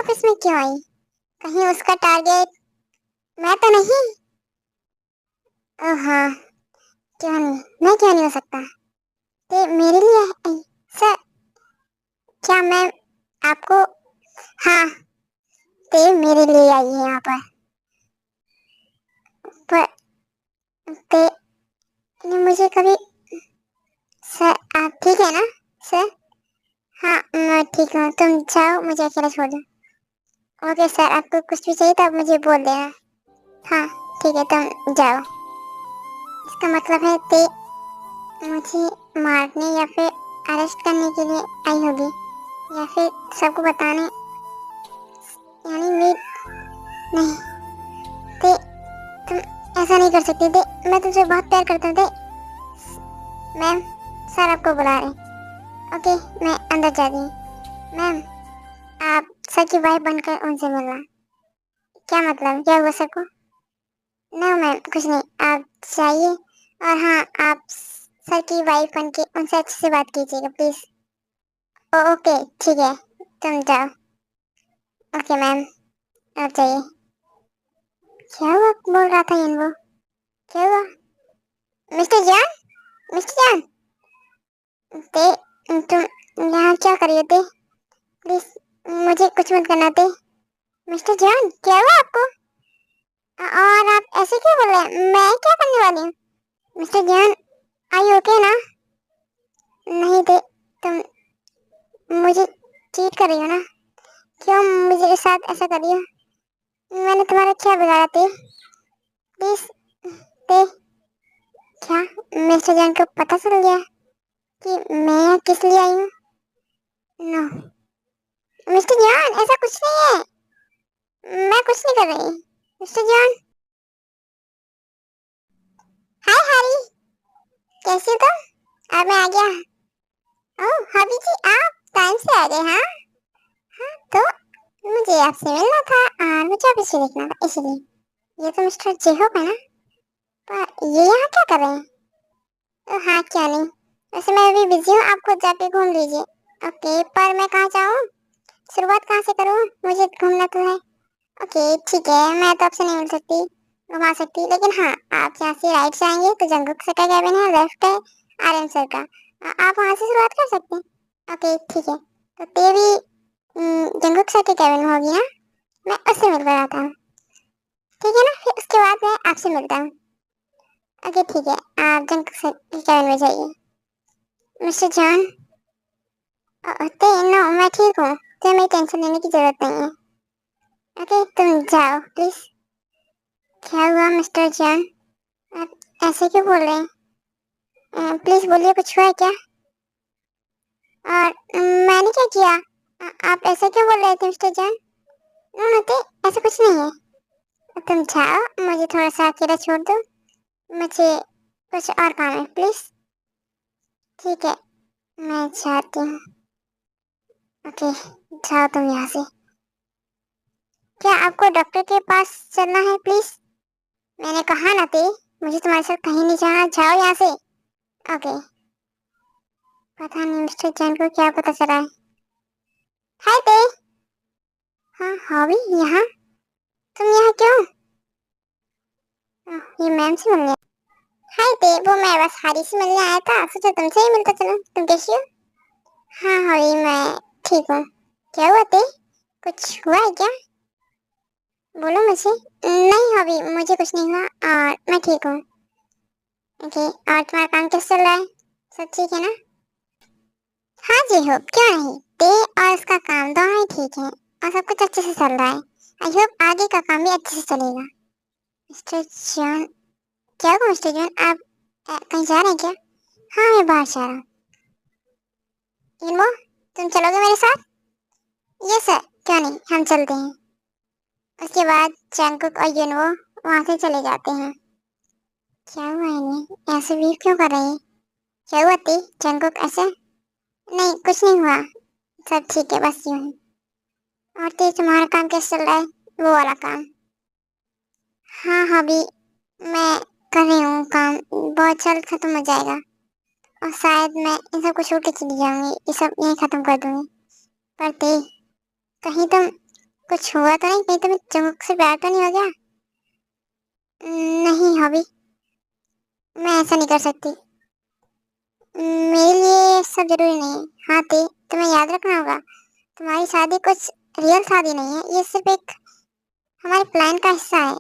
Office में क्यों आई? कहीं उसका टारगेट मैं तो नहीं? ओह हाँ, क्यों नहीं, मैं क्यों नहीं हो सकता। ते मेरे लिए आई सर? क्या मैं आपको? हाँ, ते मेरे लिए आई है यहाँ पर ते ने मुझे कभी। सर आप ठीक है ना? सर हाँ मैं ठीक हूँ, तुम जाओ, मुझे अकेला छोड़ दो। ओके सर, आपको कुछ भी चाहिए तो आप मुझे बोल देना। हाँ ठीक है, तुम जाओ। इसका मतलब है ते मुझे मारने या फिर अरेस्ट करने के लिए आई होगी, या फिर सबको बताने। यानी वेट, नहीं ते, तुम ऐसा नहीं कर सकती ते, मैं तुमसे बहुत प्यार करता हूँ ते। मैम, सर आपको बुला रहे हैं। ओके, मैं अंदर जाती हूँ। मैम, आप सर की वाइफ बनकर उनसे मिलना। क्या मतलब, क्या हुआ सर को? नो मैम, कुछ नहीं, आप जाइए। और हाँ, आप सर की वाइफ बन के उनसे अच्छे से बात कीजिएगा प्लीज। ओके ठीक है, तुम जाओ। ओके मैम, आप जाइए। क्या हुआ, बोल रहा था इन वो? क्या हुआ? मिस्टर जान, मिस्टर जान, ते तुम यहाँ क्या कर रहे थे? प्लीज मुझे कुछ मत करना ते। मिस्टर जान, क्या हुआ आपको? और आप ऐसे क्यों बोल रहे हैं? मैं क्या करने वाली हूँ? मिस्टर जान, आई ओके ना? नहीं ते, तुम मुझे चीट कर रही हो ना? क्यों मुझे साथ ऐसा कर रही हो? मैंने तुम्हारा क्या बिगाड़ा थे? प्लीज ते, क्या मिस्टर जान को पता चल गया कि मैं यहाँ किस लिए आई हूँ? नो मिस्टर जान, ऐसा कुछ नहीं है, मैं कुछ नहीं कर रही। मिस्टर जान, हाय हैरी, कैसे हो तुम? अब मैं आ गया। ओह हबी जी, आप टाइम से आ गए? हाँ हाँ, तो मुझे आपसे मिलना था और मुझे ऑफिस से देखना था, इसलिए। ये तो मिस्टर जेहोप है ना? पर ये यहाँ क्या कर रहे हैं? ओह हाँ, क्या नहीं, वैसे मैं अभी बिजी हूँ, आप खुद जाके घूम लीजिए। ओके, पर मैं कहाँ जाऊँ? शुरुआत कहाँ से करूँ? मुझे घूमना तो है। ओके ठीक है, मैं तो आपसे नहीं मिल सकती, घुमा सकती, लेकिन हाँ, आप यहाँ से राइट से आएंगे तो जंगुक सर का कैबिन है, लेफ्ट है आर्यन सर का। आप वहाँ से शुरुआत कर सकते हैं। ओके ठीक है, तो तेरी जंगुक सर के कैबिन में होगी ना? मैं उससे मिल कर आता हूँ, ठीक है ना? फिर उसके बाद मैं आपसे मिलता हूँ। ओके ठीक है, आप जंगुक सर के कैबिन में जाइए। मिस्टर जॉन, ते नो, मैं ठीक हूँ, तुम्हें मेरी टेंशन लेने की जरूरत नहीं है। ओके तुम जाओ प्लीज। क्या हुआ मिस्टर जॉन, आप ऐसे क्यों बोल रहे हैं? प्लीज बोलिए, कुछ हुआ है क्या? और मैंने क्या किया? आप ऐसे क्यों बोल रहे थे मिस्टर जॉन? नो नोते, ऐसा कुछ नहीं है। तुम जाओ, मुझे थोड़ा सा अकेला छोड़ दो, मुझे कुछ और काम है प्लीज। ठीक है, मैं जाती हूँ। ओके, जाओ तुम यहाँ से। क्या आपको डॉक्टर के पास चलना है प्लीज? मैंने कहा ना ते, मुझे तुम्हारे साथ कहीं नहीं जाना, जाओ यहाँ से। ओके, पता नहीं मिस्टर जैन को क्या पता चला है। हाय ते। हाँ हॉबी, यहाँ? तुम यहाँ क्यों? ये मैम से मिलने? हाय ते, वो मैं बस हारी से मिलने आया था, सोचा तुमसे ही मिलता चलो। तुम कैसी हो? हाँ हॉबी, मैं ठीक हूँ। क्या हुआ ते, कुछ हुआ है क्या? बोलो मुझे। नहीं हॉबी, मुझे कुछ नहीं हुआ और मैं ठीक हूँ। ओके, और तुम्हारा काम कैसा चल रहा है? सब ठीक है ना? हाँ जी होप, क्यों नहीं, ते और उसका काम दोनों ही ठीक है और सब कुछ अच्छे से चल रहा है। आई होप आगे का काम भी अच्छे से चलेगा। मिस्टर जॉन, क्या हुआ मिस्टर जॉन, आप कहीं जा रहे हैं क्या? हाँ मैं बाहर जा रहा हूँ। इल्मो, तुम चलोगे मेरे साथ? यस सर, क्यों नहीं, हम चलते हैं। उसके बाद जंगकुक और युनवो वहाँ से चले जाते हैं। क्या हुआ इन्हें, ऐसे भी क्यों कर रहे हैं? क्या हुआ ती, जंगकुक ऐसे? नहीं कुछ नहीं हुआ, सब ठीक है, बस यूं ही। और ती, तुम्हारा काम कैसे चल रहा है, वो वाला काम? हाँ हबी, मैं कर रही हूँ काम, बहुत जल्द खत्म हो जाएगा और शायद मैं इन सब को छोड़ के चली जाऊंगी, ये सब यहीं खत्म कर दूंगी। पर ते, कहीं तुम कुछ हुआ तो नहीं? कहीं तुम्हें जंगकुक से प्यार तो नहीं हो गया? नहीं हॉबी, मैं ऐसा नहीं कर सकती। मेरे लिए सब जरूरी नहीं है। हाँ ते, तुम्हें याद रखना होगा, तुम्हारी शादी कुछ रियल शादी नहीं है, ये सिर्फ एक हमारे प्लान का हिस्सा है,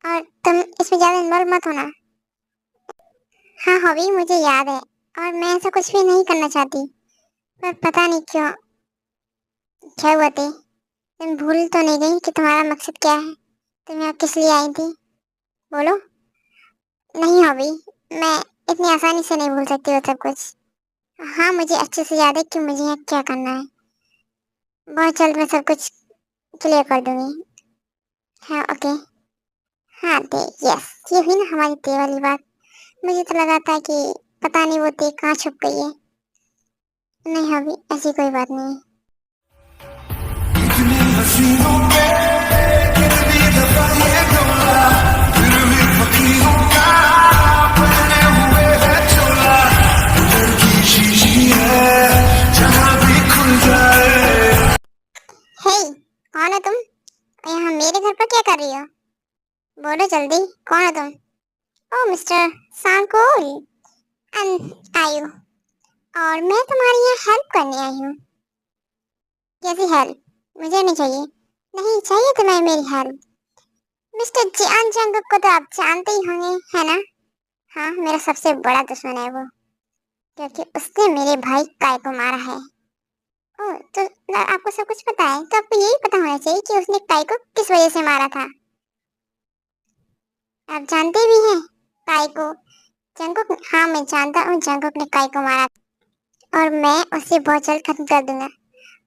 और तुम इसमें ज्यादा इन्वॉल्व मत होना। हाँ हॉबी, मुझे याद है, और मैं ऐसा कुछ भी नहीं करना चाहती, पर पता नहीं क्यों। क्या हुआ थे? तुम भूल तो नहीं गई कि तुम्हारा मकसद क्या है? तुम यहाँ किस लिए आई थी? बोलो। नहीं हॉबी, मैं इतनी आसानी से नहीं भूल सकती वो सब कुछ। हाँ मुझे अच्छे से याद है कि मुझे यहाँ क्या करना है। बहुत जल्द मैं सब कुछ क्लियर कर दूंगी। हाँ ओके। हाँ ते, यस, ये हुई ना हमारी ते वाली बात। मुझे तो लगा था कि पता नहीं वो ते कहाँ छुप गई है। नहीं हॉबी, ऐसी कोई बात नहीं है। इतनी हसीनों पे कितनी दफा ये डोला, फिर भी फकीरों का पहने हुए है चोला। दिल की शीशी है जहाँ भी खुल जाए। हे, कौन हो तुम? और यहाँ मेरे घर पर क्या कर रही हो? बोलो जल्दी, कौन हो तुम? ओह मिस्टर सांकोल, आयु, और मैं तुम्हारी यहाँ हेल्प करने आई हूँ। कैसी हेल्प? मुझे नहीं चाहिए। नहीं चाहिए तुम्हें मेरी हेल्प? मिस्टर जियान जंगकुक को तो आप जानते ही होंगे, है ना? हाँ, मेरा सबसे बड़ा दुश्मन है वो, क्योंकि उसने मेरे भाई काय को मारा है। ओह, तो आपको सब कुछ पता है, तो आपको यही पता होना चाहिए कि उसने काय को किस वजह से मारा था। आप जानते भी हैं काय को? जंगकुक, हाँ मैं जानता हूँ जंगकुक ने काय को मारा, और मैं उसे बहुत जल्द खत्म कर दूंगा।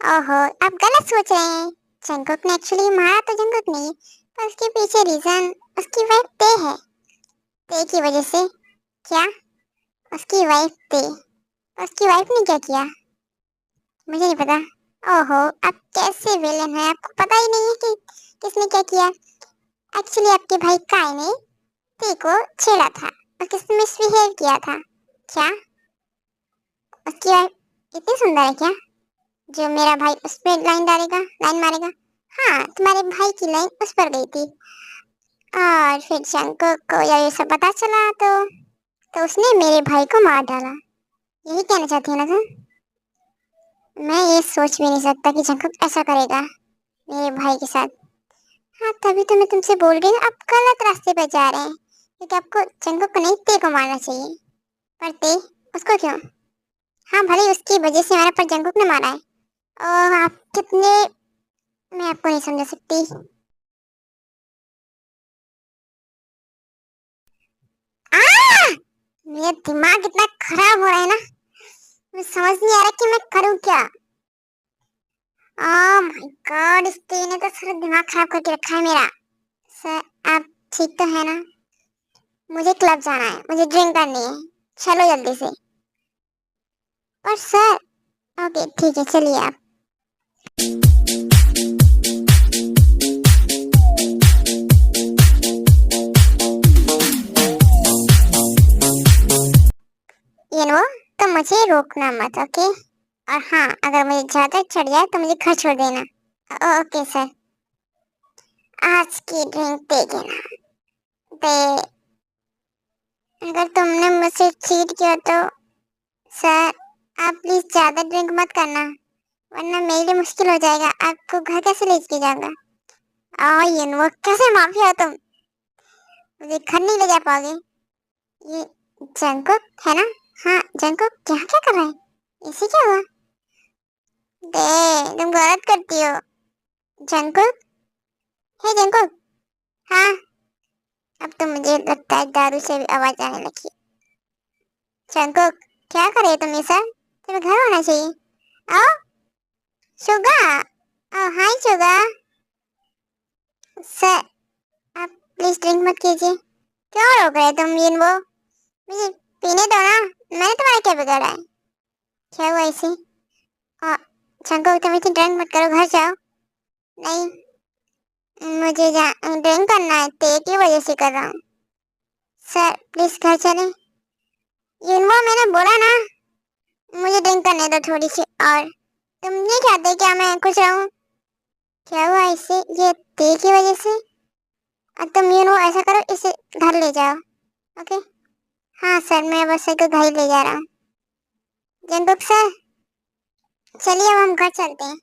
ओहो, आप गलत सोच रहे हैं। जंगकुक ने एक्चुअली मारा तो जंगकुक नहीं, पर उसके पीछे रीजन उसकी वाइफ ते है। ते की वजह से? क्या? उसकी वाइफ ते? उसकी वाइफ ने क्या किया? मुझे नहीं पता। ओहो, आप कैसे विलेन हैं, आपको पता ही नहीं है कि किसने क्या किया। एक्चुअली आपके भाई काय ने ते को छेड़ा था और किसने मिसबिहेव किया था। क्या? उसकी वाइफ इतनी सुंदर है क्या, जो मेरा भाई उस पे लाइन मारेगा? हाँ, तुम्हारे भाई की लाइन उस पर गई थी, और फिर शंकर को जब ये सब पता चला तो उसने मेरे भाई को मार डाला। यही कहना चाहती है ना तुम? मैं ये सोच भी नहीं सकता कि जंकुक ऐसा करेगा मेरे भाई के साथ। हाँ तभी तो मैं तुमसे बोल रही हूँ, आप गलत रास्ते पर जा रहे हैं, क्योंकि आपको जंकुक को नहीं ते को मारना चाहिए। पर ते, उसको क्यों? हाँ भले उसकी वजह से मारा, पर जंकुक ने मारा है। और आप कितने, मैं आपको नहीं समझा सकती। आ! मेरा दिमाग इतना खराब हो रहा है ना, मुझे समझ नहीं आ रहा कि मैं करूँ क्या। ओह माय गॉड, इस टी ने तो सारा दिमाग खराब करके रखा है मेरा। सर, आप ठीक तो है ना? मुझे क्लब जाना है, मुझे ड्रिंक करनी है, चलो जल्दी से। और सर, ओके ठीक है, चलिए आप। ये नो, तो मुझे रोकना मत, ओके? और हाँ, अगर मुझे ज्यादा चढ़ जाए तो मुझे घर छोड़ देना। Okay sir. आज की ड्रिंक दे देना। दे, अगर तुमने मुझसे चीट किया तो सर, आप प्लीज ज्यादा ड्रिंक मत करना, वरना मेरे लिए मुश्किल हो जाएगा, आपको घर कैसे ले के जाऊंगा। ये नो, कैसे माफिया हो तुम, मुझे घर नहीं ले जा पाओगे। ये जंकुक है ना? हाँ जंकुक, यहाँ क्या कर रहा है? इसे क्या हुआ? दे, तुम गलत करती हो। जंकुक, हे जंकुक। हाँ, अब तो मुझे लगता है दारू से भी आवाज आने लगी। जंकुक, क्या कर रहे हो तुम ये सब? तुम्हें घर होना चाहिए। आओ शुगा। ओ हाय शुगा। सर, आप प्लीज ड्रिंक मत कीजिए। क्यों रोक रहे हो तुम ये वो? मुझे पीने दो ना, मैंने तुम्हारा क्या बिगाड़ा है? क्या हुआ इसे? आ, जंकुक तुम इतनी ड्रिंक मत करो, घर जाओ। नहीं, मुझे ड्रिंक करना है, ते की वजह से कर रहा हूँ। सर प्लीज घर चलें। युनवो, मैंने बोला ना, मुझे ड्रिंक करने दो थोड़ी सी और। तुम नहीं चाहते क्या मैं खुश रहूं? क्या हुआ इससे? ये ते की वजह से? तुम ऐसा करो, इसे घर ले जाओ। ओके। हाँ सर, मैं बस को घर ले जा रहा हूँ। जंगकुक सर, चलिए अब हम घर चलते हैं।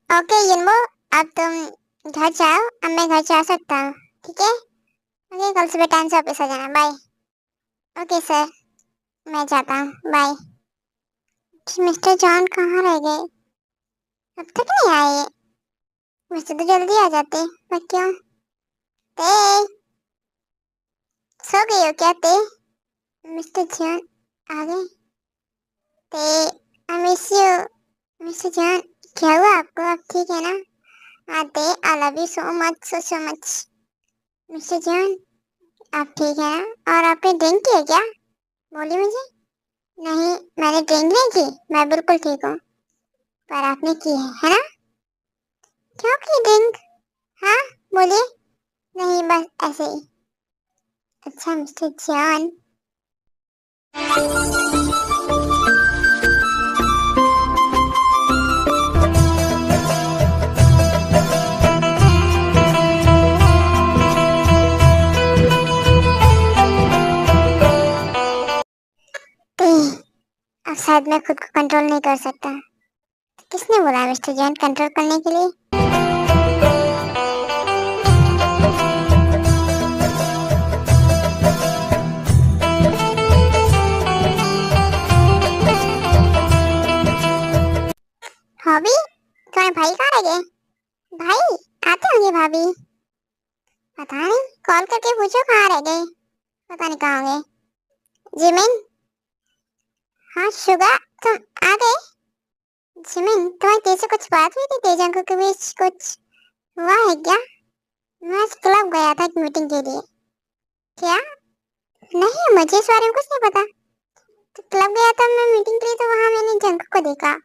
ओके यिनबो, अब तुम घर जाओ, अब मैं घर जा सकता हूँ, ठीक है? ओके, कल सुबह टाइम से ऑफिस आ जाना। बाय। ओके सर, मैं जाता हूँ, बाय। मिस्टर जॉन कहाँ रह गए? अब तक नहीं आए ये। वैसे तो जल्दी आ जाते, पर क्यों? ते, सो गई हो क्या ते? मिस्टर जॉन आ गए? ते, I miss you. Mister John, क्या हुआ आपको? आप ठीक है ना? हाँ ते, I love you so much, so much. Mister John, आप ठीक है ना? और आपने ड्रिंक किया क्या? बोलिए मुझे। नहीं, मैंने ड्रिंक नहीं की, मैं बिल्कुल ठीक हूँ। पर आपने की है ना? क्यों की ड्रिंक? हाँ, बोलिए। नहीं, बस ऐसे ही। अच्छा मिस्टर जॉन। ते, अब शायद मैं खुद को कंट्रोल नहीं कर सकता। किसने बोला मिस्टर जॉन कंट्रोल करने के लिए? हॉबी? तुम्हारे भाई कहाँ रह गए? भाई आते होंगे भाभी। पता नहीं, कॉल करके पूछो कहाँ रह गए। पता नहीं कहाँ गए। जिमिन, हाँ शुगा, तुम आ गए? जिमिन, तुम्हारी तेज से कुछ बात हुई थी? तेजंको के बीच कुछ हुआ है क्या? मैं आज क्लब गया था एक मीटिंग के लिए। क्या? नहीं, मुझे इस बारे में कुछ नहीं पता। तो क्लब गया था मैं मीटिंग के लिए, तो वहां मैंने जंक को देखा।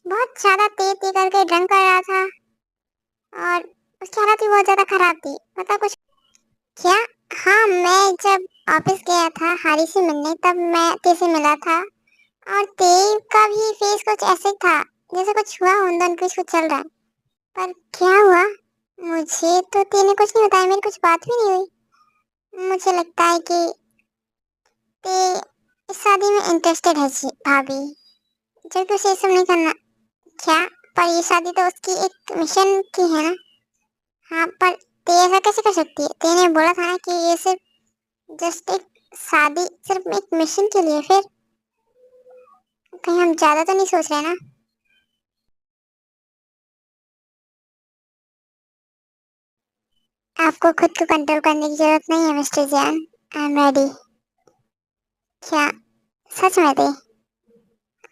बहुत ज्यादा तेज तेज करके ड्रंक कर रहा था, और उसकी हालत भी बहुत ज्यादा खराब थी। पता कुछ? क्या? हाँ, मैं जब ऑफिस गया था हारी से मिलने, तब मैं ते से मिला था, और ते का भी फेस कुछ ऐसे था जैसे कुछ हुआ हो, उन कुछ कुछ चल रहा है। पर क्या हुआ? मुझे तो ते ने कुछ नहीं बताया, मेरी कुछ बात भी नहीं हुई। मुझे लगता है कि ते इस शादी में इंटरेस्टेड है जी भाभी, जबकि उसे ये सब नहीं करना। क्या? पर ये शादी तो उसकी एक मिशन की है ना? हाँ, पर ते ऐसा कैसे कर सकती है? ते ने बोला था ना कि ये सिर्फ जस्ट एक शादी सिर्फ एक मिशन के लिए। फिर कहीं हम ज्यादा तो नहीं सोच रहे ना? आपको खुद को कंट्रोल करने की जरूरत नहीं है mister Jain. I am ready. क्या? सच में दे?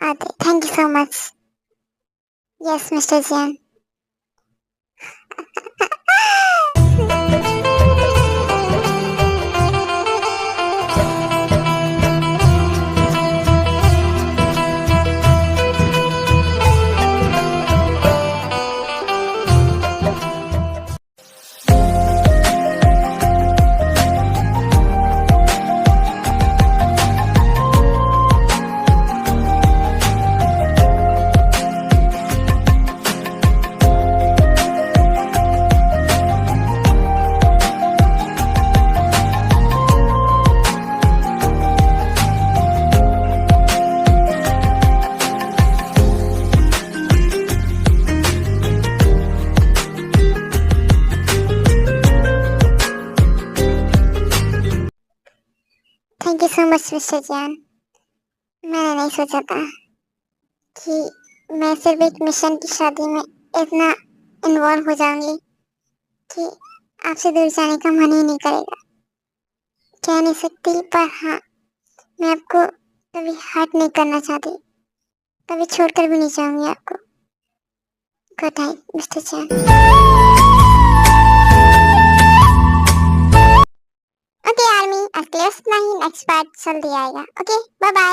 आते, thank you so much. Yes mister Jain. Thank you so much mister Jain. मैंने नहीं सोचा था कि मैं सिर्फ एक मिशन की शादी में इतना इन्वॉल्व हो जाऊंगी कि आपसे दूर जाने का मन ही नहीं करेगा। कह नहीं सकती, पर हाँ, मैं आपको कभी हर्ट नहीं करना चाहती, कभी छोड़कर भी नहीं जाऊंगी आपको। Good night mister Chan. Okay army, अगले नहीं, नेक्स्ट पार्ट जल्दी आएगा। Okay, bye bye.